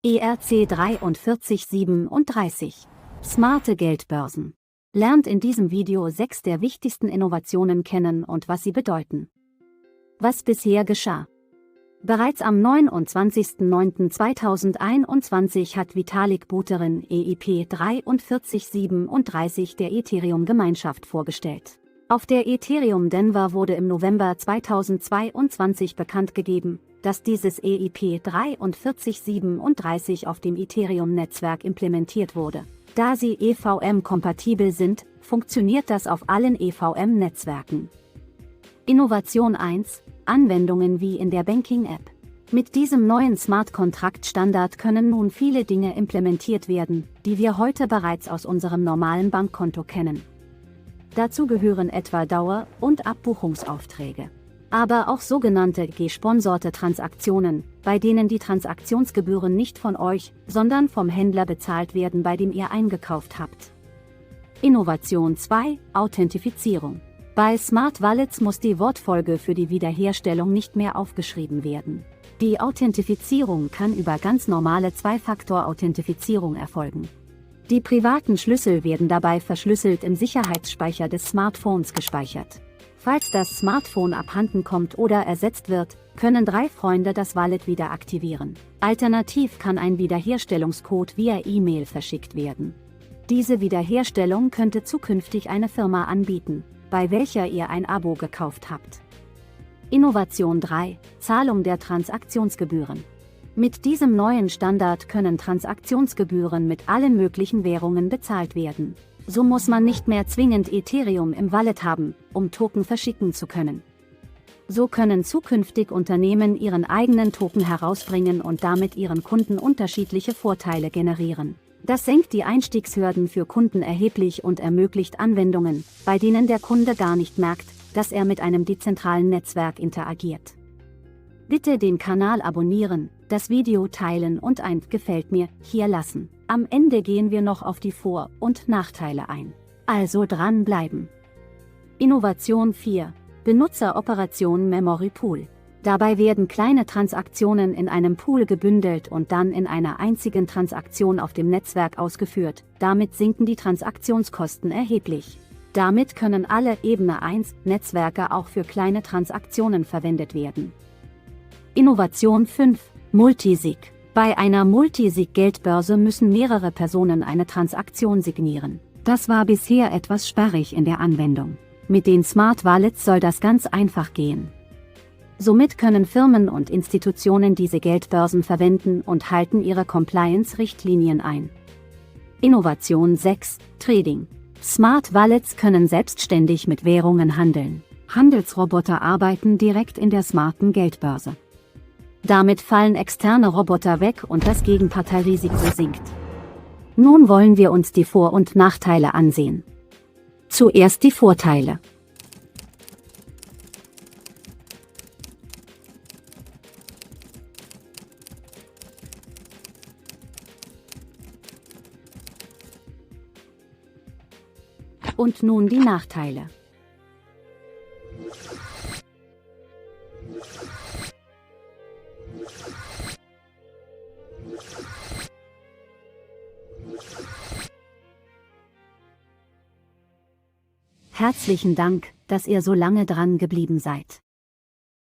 ERC 4337. Smarte Geldbörsen. Lernt in diesem Video 6 der wichtigsten Innovationen kennen und was sie bedeuten. Was bisher geschah. Bereits am 29.09.2021 hat Vitalik Buterin EIP 4337 der Ethereum-Gemeinschaft vorgestellt. Auf der Ethereum Denver wurde im November 2022 bekannt gegeben, dass dieses EIP 4337 auf dem Ethereum-Netzwerk implementiert wurde. Da sie EVM-kompatibel sind, funktioniert das auf allen EVM-Netzwerken. Innovation 1: Anwendungen wie in der Banking-App. Mit diesem neuen Smart-Contract-Standard können nun viele Dinge implementiert werden, die wir heute bereits aus unserem normalen Bankkonto kennen. Dazu gehören etwa Dauer- und Abbuchungsaufträge. Aber auch sogenannte gesponserte Transaktionen, bei denen die Transaktionsgebühren nicht von euch, sondern vom Händler bezahlt werden, bei dem ihr eingekauft habt. Innovation 2: Authentifizierung. Bei Smart Wallets muss die Wortfolge für die Wiederherstellung nicht mehr aufgeschrieben werden. Die Authentifizierung kann über ganz normale Zwei-Faktor-Authentifizierung erfolgen. Die privaten Schlüssel werden dabei verschlüsselt im Sicherheitsspeicher des Smartphones gespeichert. Falls das Smartphone abhanden kommt oder ersetzt wird, können 3 Freunde das Wallet wieder aktivieren. Alternativ kann ein Wiederherstellungscode via E-Mail verschickt werden. Diese Wiederherstellung könnte zukünftig eine Firma anbieten, bei welcher ihr ein Abo gekauft habt. Innovation 3: Zahlung der Transaktionsgebühren. Mit diesem neuen Standard können Transaktionsgebühren mit allen möglichen Währungen bezahlt werden. So muss man nicht mehr zwingend Ethereum im Wallet haben, um Token verschicken zu können. So können zukünftig Unternehmen ihren eigenen Token herausbringen und damit ihren Kunden unterschiedliche Vorteile generieren. Das senkt die Einstiegshürden für Kunden erheblich und ermöglicht Anwendungen, bei denen der Kunde gar nicht merkt, dass er mit einem dezentralen Netzwerk interagiert. Bitte den Kanal abonnieren, das Video teilen und ein "Gefällt mir" hier lassen. Am Ende gehen wir noch auf die Vor- und Nachteile ein. Also dranbleiben. Innovation 4: Benutzeroperation Memory Pool. Dabei werden kleine Transaktionen in einem Pool gebündelt und dann in einer einzigen Transaktion auf dem Netzwerk ausgeführt. Damit sinken die Transaktionskosten erheblich. Damit können alle Ebene 1 Netzwerke auch für kleine Transaktionen verwendet werden. Innovation 5: Multisig. Bei einer Multisig-Geldbörse müssen mehrere Personen eine Transaktion signieren. Das war bisher etwas sperrig in der Anwendung. Mit den Smart Wallets soll das ganz einfach gehen. Somit können Firmen und Institutionen diese Geldbörsen verwenden und halten ihre Compliance-Richtlinien ein. Innovation 6: Trading. Smart Wallets können selbstständig mit Währungen handeln. Handelsroboter arbeiten direkt in der smarten Geldbörse. Damit fallen externe Roboter weg und das Gegenparteirisiko sinkt. Nun wollen wir uns die Vor- und Nachteile ansehen. Zuerst die Vorteile. Und nun die Nachteile. Herzlichen Dank, dass ihr so lange dran geblieben seid.